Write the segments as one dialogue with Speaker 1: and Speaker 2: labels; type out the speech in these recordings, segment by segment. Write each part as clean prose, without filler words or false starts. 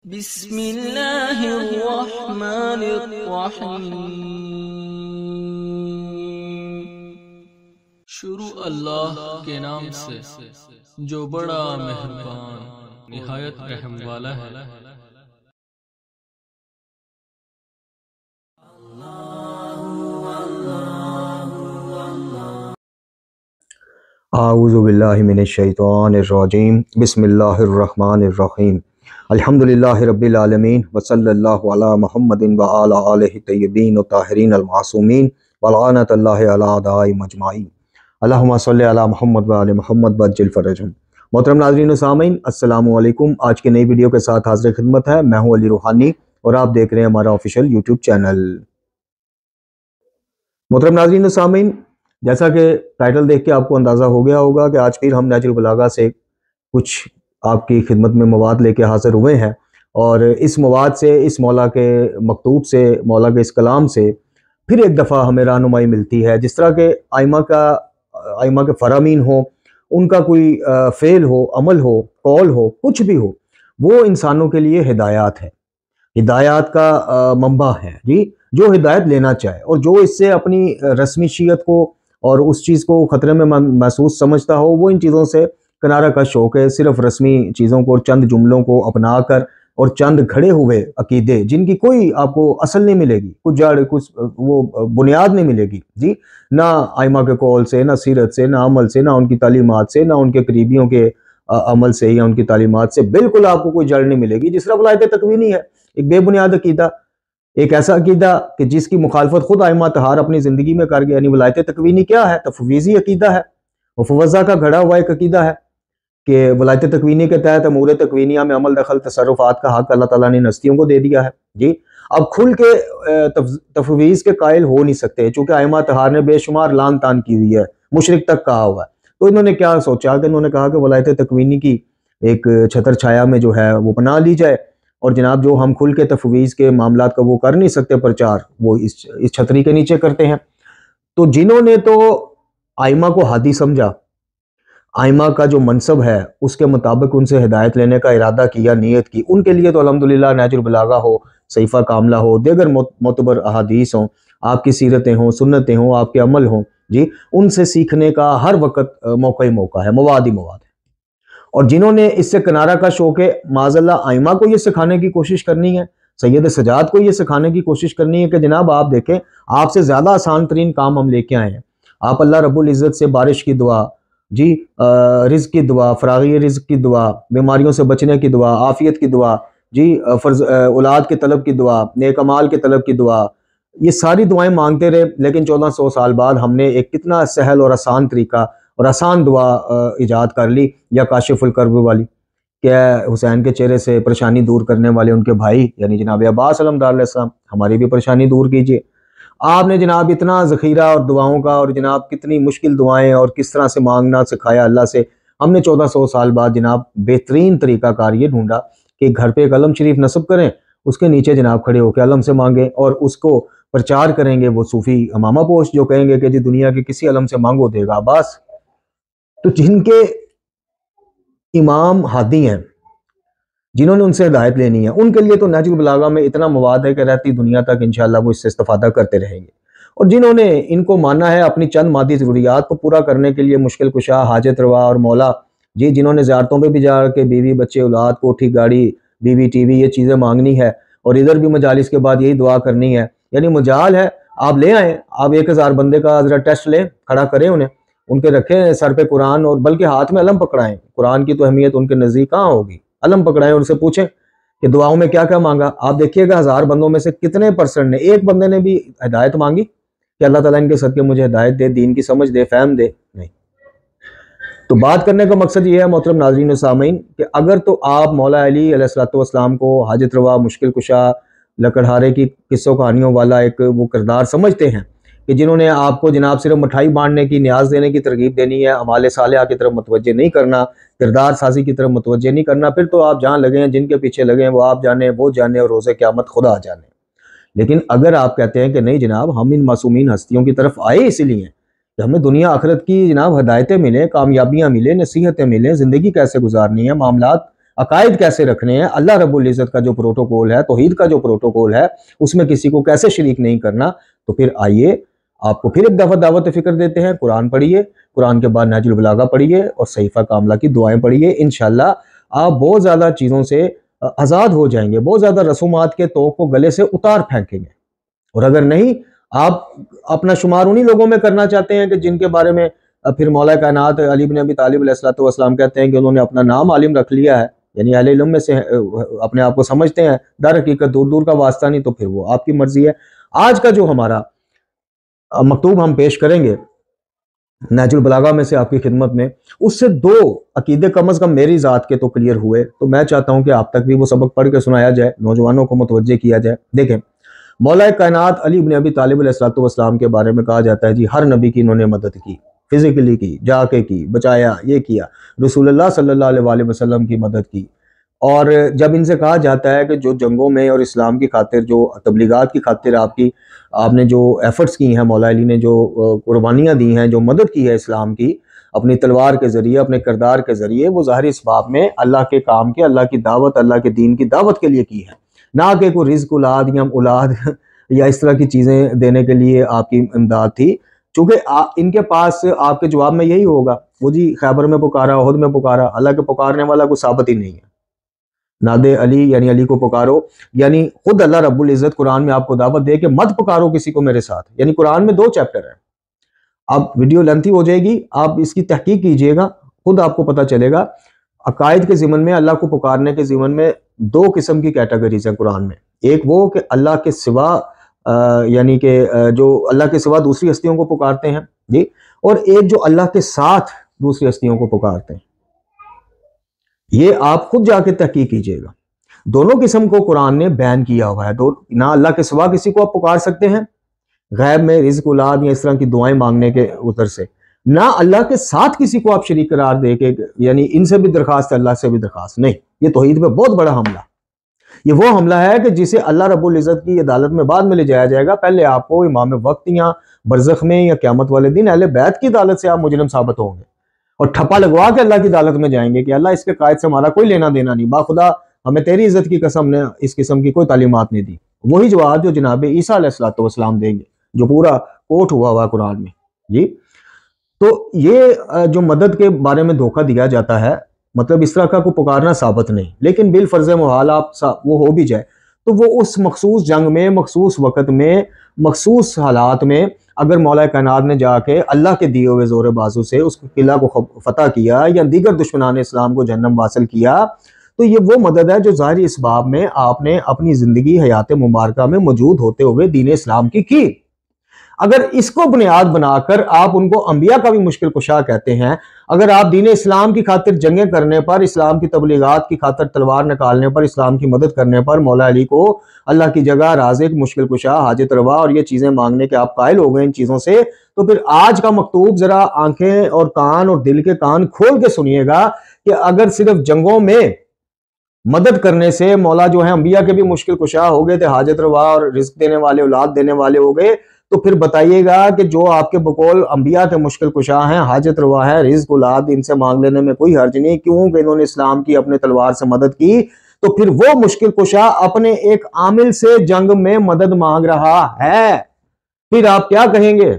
Speaker 1: बिस्मिल्लाहिर्रहमानिर्रहीम। शुरू अल्लाह के नाम से जो बड़ा मेहरबान निहायत रहम वाला है।
Speaker 2: आऊज़ु बिल्लाहि मिनश शैतानिर रजीम। बिस्मिल्लाहिर्रहमानिर रहीम। अल्हम्दुलिल्लाहि रब्बिल आलमीन व सल्लल्लाहु अला मुहम्मदिन व अला आलिहि तय्यबीन व ताहिरीन अल मासूमीन व लअनतुल्लाहि अला अदाई मजमाईन। अल्लाहुम्मा सल्लि अला मुहम्मद व आलि मुहम्मद वअज्जिल फरजहुम। मोहतरम नाज़रीन व सामीन, अस्सलामु अलैकुम। आज की नई वीडियो के साथ हाज़िर खिदमत है। मैं हूँ अली रूहानी और आप देख रहे हैं हमारा ऑफिशियल यूट्यूब चैनल। मोहतरम नाज़रीन व सामीन, जैसा कि टाइटल देख के आपको अंदाज़ा हो गया होगा कि आज फिर हम नहजुल बलागा से कुछ आपकी खिदमत में मवाद लेके हाज़िर हुए हैं और इस मवाद से, इस मौला के मकतूब से, मौला के इस कलाम से फिर एक दफ़ा हमें रहनुमाई मिलती है। जिस तरह के आइमा के फ़रामीन हो, उनका कोई फ़ेल हो, अमल हो, कौल हो, कुछ भी हो, वो इंसानों के लिए हिदायत है, हिदायत का मंबा है जी। जो हिदायत लेना चाहे और जो इससे अपनी रस्मीशियत को और उस चीज़ को ख़तरे में महसूस समझता हो, वो इन चीज़ों से किनारा कश होकर सिर्फ रस्मी चीज़ों को और चंद जुमलों को अपना कर और चंद खड़े हुए अकीदे जिनकी कोई आपको असल नहीं मिलेगी, कुछ जड़, कुछ वो बुनियाद नहीं मिलेगी जी, ना आइमा के कौल से, ना सीरत से, ना अमल से, ना उनकी तालीमात से, ना उनके करीबियों के अमल से या उनकी तालीमात से बिल्कुल आपको कोई जड़ नहीं मिलेगी। जिस तरह वलायत तकवीनी है, एक बेबुनियाद अकीदा, एक ऐसा अकीदा कि जिसकी मुखालफत खुद आइमा तहार अपनी ज़िंदगी में कर गया। यानी वलायत तकवीनी क्या है? तफवीज़ी अकीदा है, मुफव्वज़ा का घड़ा हुआ एक अकीदा है कि वलायत तकवीनी के तहत अमूर तकवीनिया में अमल दखल तसर्रुफ़ात का हक़ अल्लाह ताला ने नस्तियों को दे दिया है जी। अब खुल के तफवीज़ के कायल हो नहीं सकते, चूँकि आइमा तहार ने बेशुमार लान तान की हुई है, मुशरिक तक कहा हुआ है। तो इन्होंने क्या सोचा कि इन्होंने कहा कि वलायत तकवीनी की एक छतर छाया में जो है वो बना ली जाए और जनाब जो हम खुल के तफवीज़ के मामलात का वो कर नहीं सकते प्रचार, वो इस छतरी के नीचे करते हैं। तो जिन्होंने तो आइमा को हादी समझा, आइमा का जो मनसब है उसके मुताबिक उनसे हिदायत लेने का इरादा किया, नीयत की, उनके लिए तो अल्हम्दुलिल्लाह नहजुल बलागा हो, सहीफ़ा कामला हो, दीगर मोतबर अहादीस हों, आपकी सीरतें हों, सुन्नतें हों, आपके अमल हों जी, उनसे सीखने का हर वक्त मौका ही मौका है, मवाद ही मवाद है। और जिन्होंने इससे किनारा कश होके माज़अल्लाह आइमा को ये सिखाने की कोशिश करनी है, सैयद सजाद को ये सिखाने की कोशिश करनी है कि जनाब आप देखें, आपसे ज़्यादा आसान तरीन काम हम लेके आए हैं। आप अल्लाह रब्बुल इज़्ज़त से बारिश की दुआ जी, रिज़्क़ की दुआ, फ़राग़ी रिज़्क़ की दुआ, बीमारियों से बचने की दुआ, आफ़ियत की दुआ जी, औलाद के तलब की दुआ, नेक अमाल के तलब की दुआ, ये सारी दुआएं मांगते रहे। लेकिन 1400 साल बाद हमने एक कितना सहल और आसान तरीका और आसान दुआ ईजाद कर ली, या काशिफुल कर्ब वाली, क्या हुसैन के चेहरे से परेशानी दूर करने वाले उनके भाई यानी जनाब अब्बास अलमदार अलैहिस्सलाम, हमारी भी परेशानी दूर कीजिए। आपने जनाब इतना ज़ख़ीरा और दुआओं का, और जनाब कितनी मुश्किल दुआएं और किस तरह से मांगना सिखाया अल्लाह से। हमने 1400 साल बाद जनाब बेहतरीन तरीक़ाकार ये ढूंढा कि घर पे एक अलम शरीफ नस्ब करें, उसके नीचे जनाब खड़े होकर अलम से मांगें और उसको प्रचार करेंगे। वो सूफ़ी अमामा पोश जो कहेंगे कि जी दुनिया के किसी अलम से मांगो देगा अब्बास। तो जिनके इमाम हादी हैं, जिन्होंने उनसे हिदायत लेनी है, उनके लिए तो नहजुल बलागा में इतना मवाद है कि रहती दुनिया तक इंशाअल्लाह वो इससे इस्तिफादा करते रहेंगे। और जिन्होंने इनको माना है अपनी चंद मादी ज़रूरियात को पूरा करने के लिए मुश्किल कुशा, हाजत रवा और मौला जी, जिन्होंने ज़ियारतों पे भी जा के बीवी बच्चे औलाद कोठी गाड़ी बीवी टीवी ये चीज़ें मांगनी है और इधर भी मजालिस के बाद यही दुआ करनी है। यानी मजाल है, आप ले आएँ, आप 1000 बंदे का ज़रा टेस्ट लें, खड़ा करें उन्हें, उनके रखें सर पे कुरान और बल्कि हाथ में अलम पकड़ाएं। कुरान की तो अहमियत उनके नज़दीक कहाँ होगी। अलम पकड़ाएं, उनसे पूछें कि दुआओं में क्या क्या मांगा। आप देखिएगा 1000 बंदों में से कितने परसेंट ने, एक बंदे ने भी हिदायत मांगी कि अल्लाह ताला इनके सदके मुझे हिदायत दे, दीन की समझ दे, फहम दे? नहीं। तो बात करने का मकसद ये है मोहतरम नाज़रीन व सामीन कि अगर तो आप मौला अली अलैहिस्सलातु वस्सलाम को हाजत रवा, मुश्किल कुशा, लकड़हारे की किस्सों कहानियों वाला एक वो किरदार समझते हैं कि जिन्होंने आपको जनाब सिर्फ मिठाई बांटने की, न्याज देने की तरगीब देनी है, अमाले सालिहा की तरफ मुतवज्जे नहीं करना, किरदार साजी की तरफ मुतवज्जे नहीं करना, फिर तो आप जहाँ लगे हैं, जिनके पीछे लगे हैं, वो आप जाने, वो जाने और रोज़े क़यामत खुदा जाने। लेकिन अगर आप कहते हैं कि नहीं जनाब हम इन मासूमीन हस्तियों की तरफ आए इसलिए कि हमें दुनिया आखिरत की जनाब हदायतें मिलें, कामयाबियाँ मिलें, नसीहतें मिलें, ज़िंदगी कैसे गुजारनी है, मामलात अकायद कैसे रखने हैं, अल्लाह रब्बुल इज़्ज़त का जो प्रोटोकॉल है, तौहीद का जो प्रोटोकॉल है, उसमें किसी को कैसे शरीक नहीं करना। तो फिर आइए आपको फिर एक दफ़ा दावत फ़िक्र देते हैं। कुरान पढ़िए, कुरान के बाद नहजुल बलागा पढ़िए और सहीफ़ा कामला की दुआएं पढ़िए। इंशाअल्लाह आप बहुत ज़्यादा चीज़ों से आज़ाद हो जाएंगे, बहुत ज़्यादा रसूमात के तोक़ को गले से उतार फेंकेंगे। और अगर नहीं, आप अपना शुमार उन्हीं लोगों में करना चाहते हैं कि जिनके बारे में फिर मौला कायनात अली बिन अबी तालिब अलैहिस्सलातु वस्सलाम कहते हैं कि उन्होंने अपना नाम आलिम रख लिया है, यानी अहले इल्म में से अपने आप को समझते हैं, दर हकीकत दूर दूर का वास्ता नहीं, तो फिर वो आपकी मर्जी है। आज का जो हमारा मकतूब हम पेश करेंगे नहजुल बलागा में से आपकी खिदमत में, उससे दो अकीदे कम अज़ कम मेरी ज़ात के तो क्लियर हुए। तो मैं चाहता हूँ कि आप तक भी वो सबक पढ़ के सुनाया जाए, नौजवानों को मुतवज्जे किया जाए। देखें, मौला कायनात अली इब्न अबी तालिब अलैहिस्सलातु वस्सलाम के बारे में कहा जाता है जी, हर नबी की इन्होंने मदद की, फिजिकली की, जाके की, बचाया, ये किया। रसूलुल्लाह सल्लल्लाहु अलैहि वसल्लम की मदद की। और जब इनसे कहा जाता है कि जो जंगों में और इस्लाम की खातिर, जो तबलीगात की खातिर आपने जो एफर्ट्स की हैं, मौला अली ने जो कुर्बानियाँ दी हैं, जो मदद की है इस्लाम की अपनी तलवार के ज़रिए, अपने किरदार के ज़रिए, वो ज़ाहिर इसबाब में अल्लाह के काम के, अल्लाह की दावत, अल्लाह के दीन की दावत के लिए की है, ना कि कोई रिज़्क़ औलाद या औलाद या इस तरह की चीज़ें देने के लिए आपकी इमदाद थी। चूँकि इनके पास आपके जवाब में यही होगा, वो जी खैबर में पुकारा, उहद में पुकारा, अल्लाह के पुकारने वाला कोई साबित ही नहीं है। नादे अली यानी अली को पुकारो, यानी खुद अल्लाह रब्बुल इज़्ज़त कुरान में आपको दावत दे कि मत पुकारो किसी को मेरे साथ। यानी कुरान में 2 चैप्टर हैं। अब वीडियो लेंथी हो जाएगी, आप इसकी तहकीक कीजिएगा, खुद आपको पता चलेगा। अकायद के ज़िमन में, अल्लाह को पुकारने के ज़िमन में 2 किस्म की कैटेगरीज हैं कुरान में। एक वो कि अल्लाह के सिवा यानी कि जो अल्लाह के सिवा दूसरी हस्तियों को पुकारते हैं जी, और एक जो अल्लाह के साथ दूसरी हस्तियों को पुकारते हैं। ये आप खुद जाके तहकीक कीजिएगा। दोनों किस्म को कुरान ने बैन किया हुआ है। ना अल्लाह के सिवा किसी को आप पुकार सकते हैं गैब में रिज़्क़, औलाद या इस तरह की दुआएं मांगने के उधर से, ना अल्लाह के साथ किसी को आप शरीक करार दे के, यानी इनसे भी दरखास्त अल्लाह से भी दरखास्त नहीं। ये तौहीद पे बहुत बड़ा हमला। ये वो हमला है कि जिसे अल्लाह रब्बुल इज़्ज़त की अदालत में बाद में ले जाया जाएगा। पहले आपको इमाम वक्त या बरज़ख में या क़यामत वाले दिन अहले बैत की अदालत से आप मुजरिम साबित होंगे और ठप्पा लगवा के अल्लाह की अदालत में जाएंगे कि अल्लाह इसके कायद से हमारा कोई लेना देना नहीं, बाखुदा हमें तेरी इज्जत की कसम ने इस किस्म की कोई तालीमात नहीं दी। वही जवाब जो जनाब ईसा अलैहिस्सलातु वस्सलाम देंगे, जो पूरा कोट हुआ कुरान में जी। तो ये जो मदद के बारे में धोखा दिया जाता है, मतलब इस तरह का कोई पुकारना साबित नहीं, लेकिन बिल फर्ज मुहाल आप वो हो भी जाए तो वो उस मखसूस जंग में, मखसूस वक़्त में, मखसूस हालात में अगर मौला कायनात ने जाके अल्लाह के दिए हुए ज़ोर बाजू से उस किला को फतह किया या दीगर दुश्मनान इस्लाम को जन्नम हासिल किया, तो ये वो मदद है जो ज़ाहिरी इसबाब में आपने अपनी ज़िंदगी हयात मुबारका में मौजूद होते हुए दीन इस्लाम की। अगर इसको बुनियाद बनाकर आप उनको अंबिया का भी मुश्किल कुशा कहते हैं, अगर आप दीन इस्लाम की खातिर जंगें करने पर, इस्लाम की तबलीगात की खातिर तलवार निकालने पर, इस्लाम की मदद करने पर मौला अली को अल्लाह की जगह राज़िक, मुश्किल कुशा, हाजत रवा और ये चीज़ें मांगने के आप कायल हो गए इन चीज़ों से, तो फिर आज का मकतूब ज़रा आंखें और कान और दिल के कान खोल के सुनिएगा कि अगर सिर्फ जंगों में मदद करने से मौला जो है अंबिया के भी मुश्किल कुशा हो गए थे, हाजत रवा और रिज़्क़ देने वाले, औलाद देने वाले हो गए, तो फिर बताइएगा कि जो आपके बकौल अंबिया के मुश्किल कुशा हैं, हाजत रवा है, रिज़्क़, औलाद, इनसे मांग लेने में कोई हर्ज नहीं, क्योंकि इन्होंने इस्लाम की अपने तलवार से मदद की, तो फिर वो मुश्किल कुशा अपने एक आमिल से जंग में मदद मांग रहा है। फिर आप क्या कहेंगे?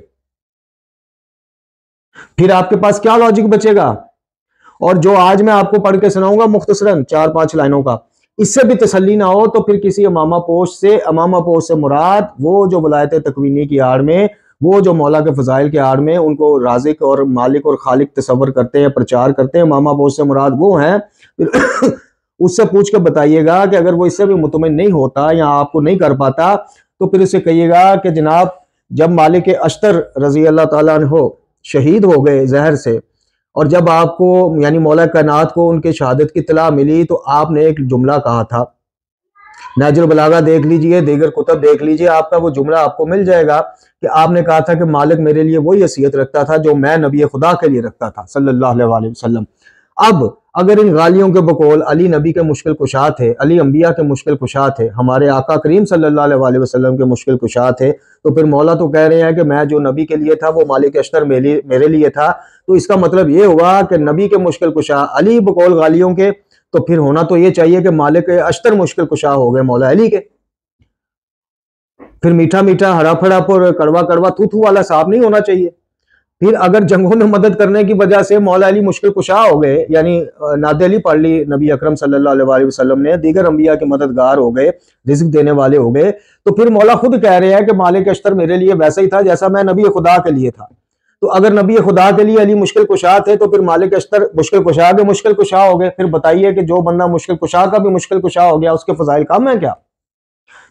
Speaker 2: फिर आपके पास क्या लॉजिक बचेगा? और जो आज मैं आपको पढ़ के सुनाऊंगा मुख्तसरन 4-5 लाइनों का, इससे भी तसल्ली ना हो तो फिर किसी अमामा पोश से मुराद वो जो वलायत तकवीनी की आड़ में, वो जो मौला के फजाइल के आड़ में उनको राज़िक और मालिक और खालिक तसव्वुर करते हैं, प्रचार करते हैं, अमामा पोश से मुराद वो हैं। फिर उससे पूछ कर बताइएगा कि अगर वो इससे भी मुतमिन नहीं होता या आपको नहीं कर पाता, तो फिर उसे कहिएगा कि जनाब जब मालिक अश्तर रजी अल्लाह ताला अन्हु शहीद हो गए जहर से, और जब आपको यानी मौला कायनात को उनके शहादत की इत्तला मिली, तो आपने एक जुमला कहा था, नहजुल बलागा देख लीजिए, दीगर कुतब देख लीजिए, आपका वो जुमला आपको मिल जाएगा कि आपने कहा था कि मालिक मेरे लिए वही हैसियत रखता था जो मैं नबी खुदा के लिए रखता था सल्लल्लाहु अलैहि वसल्लम। अब अगर इन गालियों के बकौल अली नबी के मुश्किल कुशा थे, अली अंबिया के मुश्किल कुशा थे, हमारे आका करीम सल्लल्लाहु अलैहि वसल्लम के मुश्किल कुशा थे, तो फिर मौला तो कह रहे हैं कि मैं जो नबी के लिए था वो मालिक अश्तर मेरे लिए था, तो इसका मतलब ये हुआ कि नबी के मुश्किल कुशा अली बकौल गालियों के, तो फिर होना तो ये चाहिए कि मालिक अश्तर मुश्किल कुशा हो गए मौला अली के। फिर मीठा मीठा हरा फड़ा और कड़वा कड़वा थू थू वाला साहब नहीं होना चाहिए। फिर अगर जंगों में मदद करने की वजह से मौला अली मुश्किल कुशा हो गए, यानी नात अली पढ़ ली नबी अकरम सल्लल्लाहु अलैहि वसल्लम ने, दीगर अंबिया के मददगार हो गए, रिज़्क देने वाले हो गए, तो फिर मौला खुद कह रहे हैं कि मालिक अश्तर मेरे लिए वैसा ही था जैसा मैं नबी खुदा के लिए था। तो अगर नबी खुदा के लिए अली मुश्किल कुशा थे तो फिर मालिक अश्तर मुश्किल कुशा के मुश्किल कुशा हो गए। फिर बताइए कि जो बंदा मुश्किल कुशा का भी मुश्किल कुशा हो गया उसके फजाइल कम है क्या?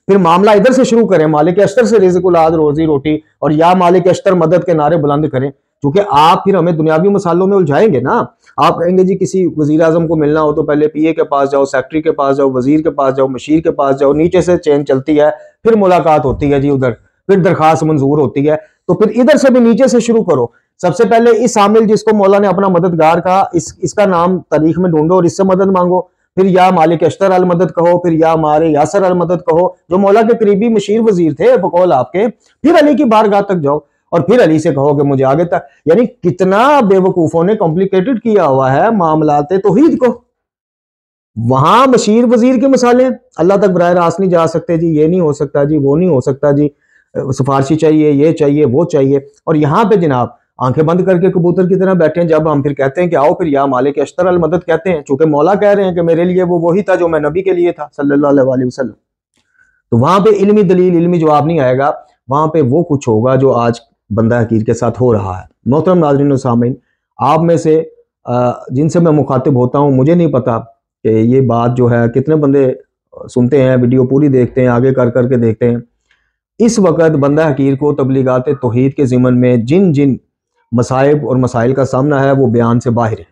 Speaker 2: फिर मामला इधर से शुरू करें, मालिक अश्तर से रिज़्क औलाद रोजी रोटी, और या मालिक अश्तर मदद के नारे बुलंद करें, क्योंकि आप फिर हमें दुनियावी मसालों में उलझाएंगे ना। आप कहेंगे जी किसी वजीर आजम को मिलना हो तो पहले पीए के पास जाओ, सेक्रेटरी के पास जाओ, वजीर के पास जाओ, मशीर के पास जाओ, नीचे से चेन चलती है, फिर मुलाकात होती है जी उधर, फिर दरखास्त मंजूर होती है। तो फिर इधर से भी नीचे से शुरू करो। सबसे पहले इस आमिल जिसको मौला ने अपना मददगार कहा, इसका नाम तारीख में ढूंढो और इससे मदद मांगो। फिर या मालिक अश्तर अल मदद कहो, फिर या मारे यासर अल मदद कहो, जो मौला के करीबी मशीर वजीर थे बकौल आपके। फिर अली की बारगाह तक जाओ और फिर अली से कहो कि मुझे आगे तक। यानी कितना बेवकूफों ने कॉम्प्लिकेटेड किया हुआ है मामलाते तौहीद को। वहां मशीर वजीर के मसाले, अल्लाह तक बराह रास्त नहीं जा सकते जी, ये नहीं हो सकता जी, वो नहीं हो सकता जी, सिफारशी चाहिए, ये चाहिए, वो चाहिए। और यहाँ पे जनाब आंखें बंद करके कबूतर की तरह बैठे हैं। जब हम फिर कहते हैं कि आओ फिर या मालिक अश्तर अल मदद कहते हैं, चूंकि मौला कह रहे हैं कि मेरे लिए वो वही था जो मैं नबी के लिए था सल्लल्लाहु अलैहि वसल्लम। तो वहां पे इल्मी दलील, इल्मी जवाब नहीं आएगा, वहां पे वो कुछ होगा जो आज बंदा हकीर के साथ हो रहा है। मोहतरम नाज़रीन व सामीन, आप में से जिनसे मैं मुखातिब होता हूँ, मुझे नहीं पता कि ये बात जो है कितने बंदे सुनते हैं, वीडियो पूरी देखते हैं, आगे कर करके देखते हैं। इस वक्त बंदा हकीर को तबलीगात तौहीद के ज़िमन में जिन जिन मसाइब और मसाइल का सामना है वो बयान से बाहर है।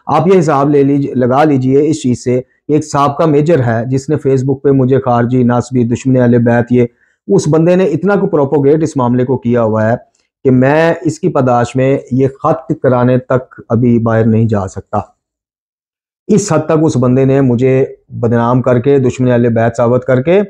Speaker 2: आप ये हिसाब लगा लीजिए इस चीज़ से। एक साबका मेजर है जिसने फेसबुक पे मुझे खारजी, नासबी, दुश्मन अहले बैत, ये उस बंदे ने इतना को प्रोपोगेट इस मामले को किया हुआ है कि मैं इसकी पदाश में ये खत कराने तक अभी बाहर नहीं जा सकता। इस हद तक उस बंदे ने मुझे बदनाम करके, दुश्मन अहले बैत साबित करके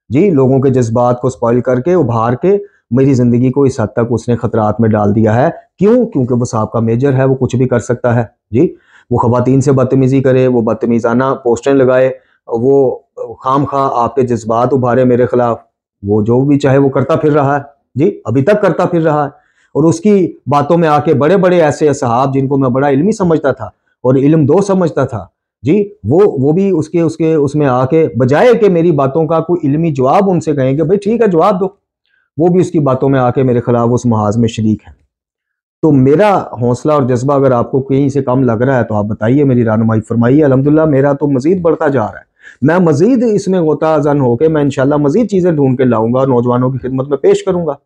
Speaker 2: जी, लोगों के जज्बात को स्पॉइल करके, उभार के मेरी जिंदगी को इस हद तक उसने खतरात में डाल दिया है। क्यों? क्योंकि वो साहब का मेजर है, वो कुछ भी कर सकता है जी। वो खवातीन से बदतमीजी करे, वो बदतमीजाना पोस्टर लगाए, वो खाम खा आपके जज्बात उभारे मेरे खिलाफ, वो जो भी चाहे वो करता फिर रहा है जी, अभी तक करता फिर रहा है। और उसकी बातों में आके बड़े बड़े ऐसे साहब जिनको मैं बड़ा इल्मी समझता था और इल्म दो समझता था जी, वो भी उसके उसके उसमें आके बजाय कि मेरी बातों का कोई इल्मी जवाब उनसे कहेंगे भाई ठीक है जवाब दो, वो भी उसकी बातों में आके मेरे खिलाफ उस महाज में शरीक है। तो मेरा हौसला और जज्बा अगर आपको कहीं से कम लग रहा है तो आप बताइए, मेरी रहनुमाई फरमाइए। अल्हम्दुलिल्लाह मेरा तो मजीद बढ़ता जा रहा है। मैं मजीद इसमें गोताजन होकर मैं इंशाल्लाह मजीद चीज़ें ढूंढ के लाऊंगा और नौजवानों की खिदमत में पेश करूंगा।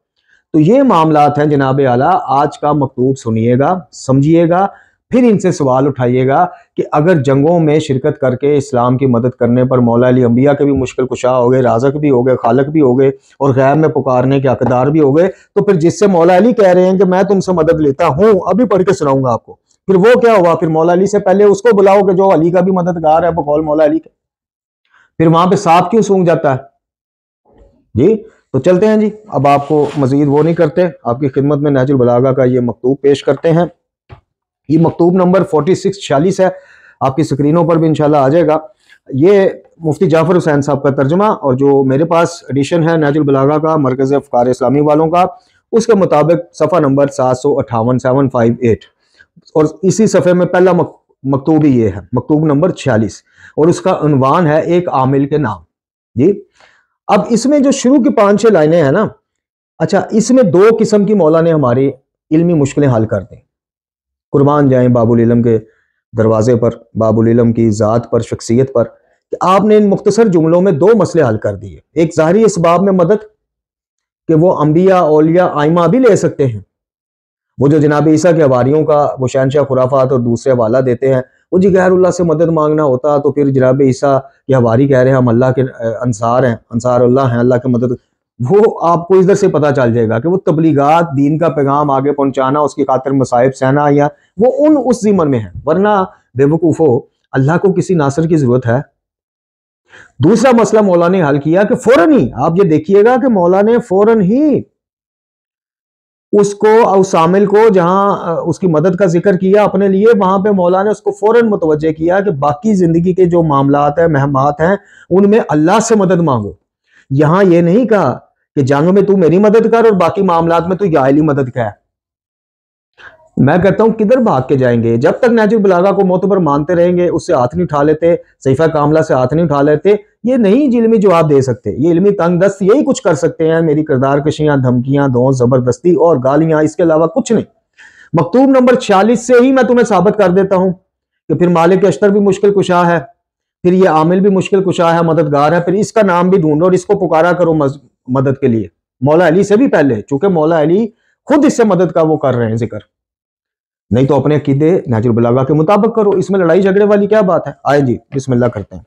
Speaker 2: तो ये मामलात हैं जनाब आला, आज का मकतूब सुनिएगा, समझिएगा, फिर इनसे सवाल उठाइएगा कि अगर जंगों में शिरकत करके इस्लाम की मदद करने पर मौला अली अंबिया के भी मुश्किल कुशा हो गए, राज़क भी हो गए, खालक भी हो गए और गैब में पुकारने के हकदार भी हो गए, तो फिर जिससे मौला अली कह रहे हैं कि मैं तुमसे मदद लेता हूं, अभी पढ़ के सुनाऊंगा आपको, फिर वो क्या हुआ? फिर मौला अली से पहले उसको बुलाओ कि जो अली का भी मददगार है बकौल मौला अली के। फिर वहां पर सांप क्यों सूंघ जाता है जी? तो चलते हैं जी, अब आपको मजीद वो नहीं करते, आपकी खिदमत में नहजुल बलागा का ये मकतूब पेश करते हैं। ये मकतूब नंबर 4646 है, आपकी स्क्रीनों पर भी इंशाल्लाह आ जाएगा। ये मुफ्ती जाफर हुसैन साहब का तर्जुमा, और जो मेरे पास एडिशन है नहजुल बलागा का मरकज़ अफ़कार इस्लामी वालों का, उसके मुताबिक सफ़ा नंबर 758 758, और इसी सफ़े में पहला मकतूब ही ये है, मकतूब नंबर 46, और उसका उन्वान है एक आमिल के नाम जी। अब इसमें जो शुरू की 5-6 लाइनें हैं ना, अच्छा, इसमें 2 किस्म की मौला ने हमारी इल्मी मुश्किलें हल कर दी। कुर्बान जाएं बाबुल इल्म के दरवाजे पर, बाबुल इल्म की ज़ात पर, शख्सियत पर, कि आपने इन मुख्तसर जुमलों में 2 मसले हल कर दिए। एक ज़ाहिरी इसबाब में मदद कि वो अंबिया, औलिया, आइमा भी ले सकते हैं, वो जो जनाब ईसा के हवारियों का वो शहनशाह खुराफात और दूसरे हवाला देते हैं, वो जी गैरुल्लाह से मदद मांगना होता तो फिर जनाब ईसा के हवारी कह रहे हैं हम अल्लाह के अंसार हैं, अंसारुल्लाह हैं, अल्लाह की मदद। वो आपको इधर से पता चल जाएगा कि वो तबलीगात, दीन का पैगाम आगे पहुंचाना, उसकी खातिर मसाइब सहना, या वो उस ज़िमन में है। वरना बेवकूफ़ो, अल्लाह को किसी नासर की जरूरत है? दूसरा मसला मौला ने हल किया कि फौरन ही, आप ये देखिएगा कि मौला ने फौरन ही उसको, उस शामिल को जहां उसकी मदद का जिक्र किया अपने लिए, वहां पे मौला ने उसको फौरन मुतवज्जे किया कि बाकी जिंदगी के जो मामलात है, महमात हैं, उनमें अल्लाह से मदद मांगो। यहां ये नहीं कहा कि जंग में तू मेरी मदद कर और बाकी मामलात में तू याली मदद कर। मैं कहता हूं किधर भाग के जाएंगे? जब तक नहजुल बलागा को मोतबर मानते रहेंगे, उससे हाथ नहीं उठा लेते, सहीफा कामला से हाथ नहीं उठा लेते, ये नहीं इल्मी जवाब दे सकते। ये इल्मी तंग दस्त यही कुछ कर सकते हैं, मेरी किरदार कशियां, धमकियां, धौंस, जबरदस्ती और गालियां, इसके अलावा कुछ नहीं। मकतूब नंबर 46 से ही मैं तुम्हें साबित कर देता हूं कि फिर मालिक अश्तर भी मुश्किल कुशा है, फिर ये आमिल भी मुश्किल कुशा है, मददगार है, फिर इसका नाम भी ढूंढो और इसको पुकारा करो मदद के लिए। मौला अली से भी पहले, चूंकि मौला अली खुद इससे मदद का वो कर रहे हैं जिक्र, नहीं तो अपने अकीदे नहजुल बलागा के मुताबिक करो। इसमें लड़ाई झगड़े वाली क्या बात है? आए जी बिस्मिल्लाह करते हैं।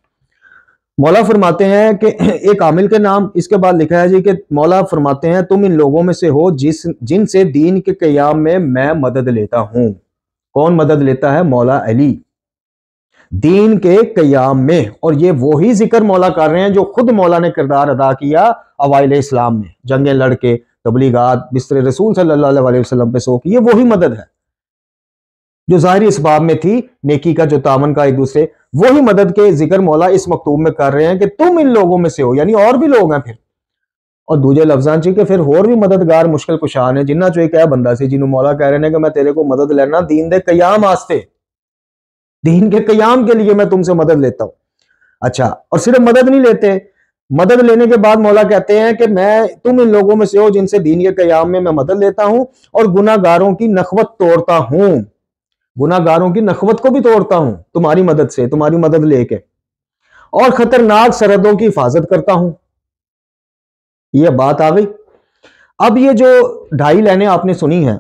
Speaker 2: मौला फरमाते हैं कि एक आमिल के नाम, इसके बाद लिखा है जी कि मौला फरमाते हैं तुम इन लोगों में से हो जिनसे दीन के क़याम में मैं मदद लेता हूं। कौन मदद लेता है? मौला अली, दीन के क़याम में। और ये वही जिक्र मौला कर रहे हैं जो खुद मौला ने किरदार अदा किया अवाइल इस्लाम में, जंगें लड़के, तबलीगात, बिस्तर रसूल सल्लल्लाहु अलैहि वसल्लम पे सो की। ये वही मदद है जो ज़ाहिरी इसबाब में थी, नेकी का, जो तामन का एक दूसरे, वही मदद के जिक्र मौला इस मकतूब में कर रहे हैं कि तुम इन लोगों में से हो, यानी और भी लोग हैं फिर। और दूजे लफ्जां ची के फिर होर भी मददगार मुश्किल कुशान है, जिन्ना चो एक है बंदा से जिन्होंने मौला कह रहे हैं कि मैं तेरे को मदद लेना दीन दे कयाम आस्ते, दीन के कयाम के लिए मैं तुमसे मदद लेता हूं। अच्छा, और सिर्फ मदद नहीं लेते, मदद लेने के बाद मौला कहते हैं कि तुम इन लोगों में से हो जिनसे दीन के कयाम में मैं मदद लेता हूं और गुनाहगारों की नखवत तोड़ता हूं, गुनाहगारों की नखवत को भी तोड़ता हूं तुम्हारी मदद से, तुम्हारी मदद लेके, और खतरनाक सरहदों की हिफाजत करता हूं। यह बात आ गई। अब ये जो 2.5 लाइनें आपने सुनी हैं,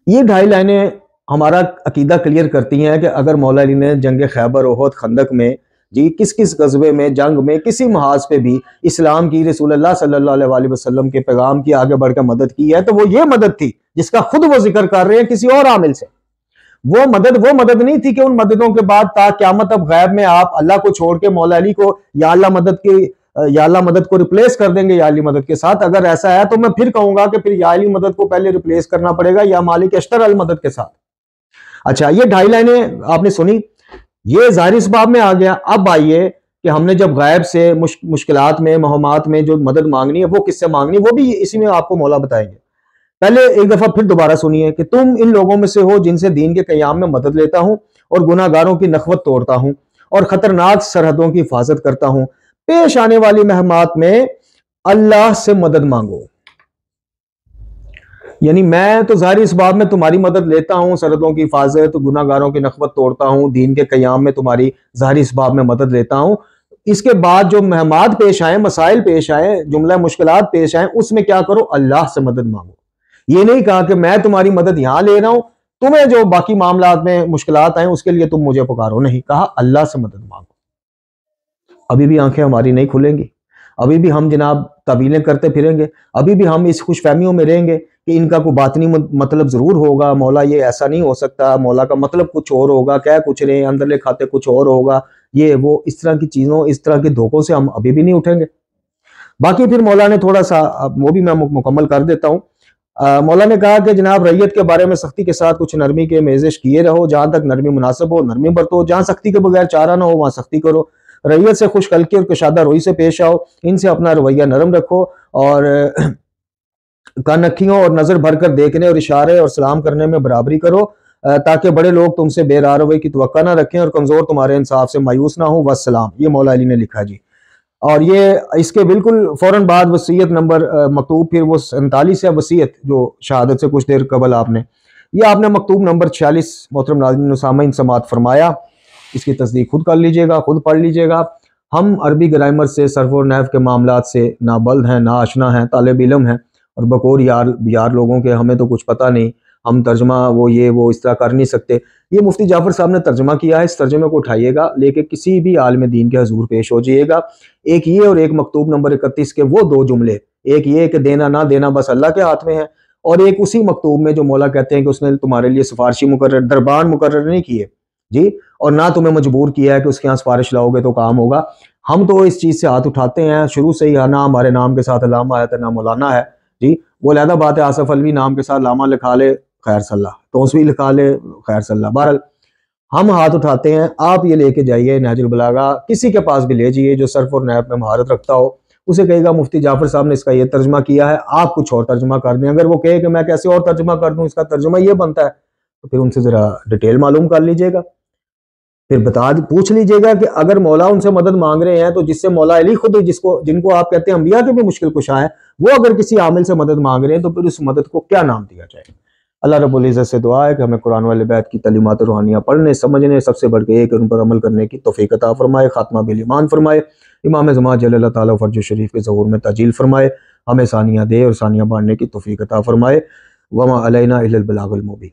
Speaker 2: ये 2.5 लाइनें हमारा अकीदा क्लियर करती हैं कि अगर मौला अली ने जंग खैबर, ओहद, खंदक में जी किस किस गज़वे में, जंग में, किसी महाज पे भी इस्लाम की, रसूलुल्लाह सल्लल्लाहु अलैहि वसल्लम के पैगाम की आगे बढ़कर मदद की है, तो वो ये मदद थी जिसका खुद वो जिक्र कर रहे हैं किसी और आमिल से। वो मदद नहीं थी कि उन मददों के बाद ता क़यामत अब गैब में आप अल्लाह को छोड़ के मौला अली को या अल्लाह मदद को रिप्लेस कर देंगे या अली मदद के साथ। अगर ऐसा है तो मैं फिर कहूंगा कि फिर या अली मदद को पहले रिप्लेस करना पड़ेगा या मालिक अश्तर अल मदद के साथ। अच्छा, ये 2.5 लाइनें आपने सुनी, ये ज़ाहिर इसबाब में आ गया। अब आइए कि हमने जब गैब से मुश्किलात में, महमात में जो मदद मांगनी है वो किससे मांगनी है, वो भी इसी में आपको मौला बताएंगे। पहले एक दफा फिर दोबारा सुनिए कि तुम इन लोगों में से हो जिनसे दीन के कयाम में मदद लेता हूं और गुनाहगारों की नखवत तोड़ता हूं और खतरनाक सरहदों की हिफाजत करता हूं। पेश आने वाली महमात में अल्लाह से मदद मांगो। यानी मैं तो ज़ाहिर इसबाब में तुम्हारी मदद लेता हूं, सरहदों की हिफाजत, गुनाहगारों की नखवत तोड़ता हूं, दीन के कयाम में तुम्हारी ज़ाहिर इसबाब में मदद लेता हूं। इसके बाद जो महमात पेश आए, मसाइल पेश आए, जुमला मुश्किलात पेश आए, उसमें क्या करो? अल्लाह से मदद मांगो। ये नहीं कहा कि मैं तुम्हारी मदद यहां ले रहा हूं, तुम्हें जो बाकी मामलात में मुश्किलात आए उसके लिए तुम मुझे पुकारो, नहीं, कहा अल्लाह से मदद मांगो। अभी भी आंखें हमारी नहीं खुलेंगी, अभी भी हम जनाब तवीलें करते फिरेंगे, अभी भी हम इस खुशफहमियों में रहेंगे कि इनका कोई बातनी मतलब जरूर होगा, मौला ये ऐसा नहीं हो सकता, मौला का मतलब कुछ और होगा, क्या कुछ रहे अंदरले खाते कुछ और होगा, ये वो, इस तरह की चीजों, इस तरह के धोखों से हम अभी भी नहीं उठेंगे। बाकी फिर मौला ने थोड़ा सा, वो भी मैं मुकम्मल कर देता हूँ। मौला ने कहा कि जनाब रैयत के बारे में सख्ती के साथ कुछ नरमी के मेजिश किए रहो, जहां तक नरमी मुनासिब हो नरमी बरतो, जहां सख्ती के बगैर चारा ना हो वहां सख्ती करो। रैयत से खुशकल्की और कुशादा रोई से पेश आओ, इनसे अपना रवैया नरम रखो और कनखियों और नजर भरकर देखने और इशारे और सलाम करने में बराबरी करो, ताकि बड़े लोग तुमसे बेराह रवैये की तवक्का ना रखें और कमजोर तुम्हारे इंसाफ से मायूस ना हो। वस्सलाम। ये मौला अली ने लिखा जी। और ये इसके बिल्कुल फौरन बाद वसीयत नंबर मकतूब, फिर वो 47 है वसीयत जो शहादत से कुछ देर कबल आपने, ये आपने मकतूब नंबर 46 मोहतरम नाज़रीन सामीन समात फरमाया। इसकी तस्दीक खुद कर लीजिएगा, खुद पढ़ लीजिएगा। हम अरबी ग्रामर से, सर्फ और नहव के मामलात से ना बल्द हैं, ना आशना हैं, तालिब इल्म हैं और बकोर यार लोगों के हमें तो कुछ पता नहीं, हम तर्जमा वो ये वो इस तरह कर नहीं सकते। ये मुफ्ती जाफर साहब ने तर्जमा किया है, इस तर्जमे को उठाइएगा, लेके किसी भी आलिम दीन के हजूर पेश हो जाइएगा। एक ये और एक मकतूब नंबर 31 के वो 2 जुमले, एक ये कि देना ना देना बस अल्लाह के हाथ में है, और एक उसी मकतूब में जो मौला कहते हैं कि उसने तुम्हारे लिए सिफारशी मुकर्रर, दरबान मुकर्रर नहीं किए जी, और ना तुम्हें मजबूर किया है कि उसके यहाँ सिफारिश लाओगे तो काम होगा। हम तो इस चीज़ से हाथ उठाते हैं शुरू से ही, ना हमारे नाम के साथ अल्लामा है ना मौलाना है जी, वो अलहदा बात है, आसफ अलवी नाम के साथ लामा लिखा ले खैर सल्ला, तौसवी लिखा ले खैर सल्ला। बहरहाल हम हाथ उठाते हैं, आप ये लेके जाइए नहजुल बलागा, किसी के पास भी ले जाइए जो सर्फ और नहब में महारत रखता हो, उसे कहेगा मुफ्ती जाफर साहब ने इसका ये तर्जमा किया है, आप कुछ और तर्जमा कर दें। अगर वो कहे कि मैं कैसे और तर्जमा कर दूं, इसका तर्जमा ये बनता है, तो फिर उनसे जरा डिटेल मालूम कर लीजिएगा, फिर पूछ लीजिएगा कि अगर मौला उनसे मदद मांग रहे हैं तो जिससे मौला अली खुद जिनको आप कहते हैं अंबिया के भी मुश्किल कुशा है, वो अगर किसी आमिल से मदद मांग रहे हैं तो फिर उस मदद को क्या नाम दिया जाए। अल्लाह रब्बुल इज़्ज़त से दुआ है कि हमें कुरान वाले बैत की तलीमात रूहानियाँ पढ़ने, समझने, सबसे बढ़ के एक उन पर अमल करने की तौफीक अता फरमाए, खात्मा बिल ईमान फरमाए, इमाम ज़मान जल्लल्लाहु ताला फर्ज शरीफ के ज़हूर में ताजील फरमाए, हमें सानिया दे और सानिया बांटने की तौफीक अता फरमाए। वमा अलैना इल्लल बलागुल मुबीन।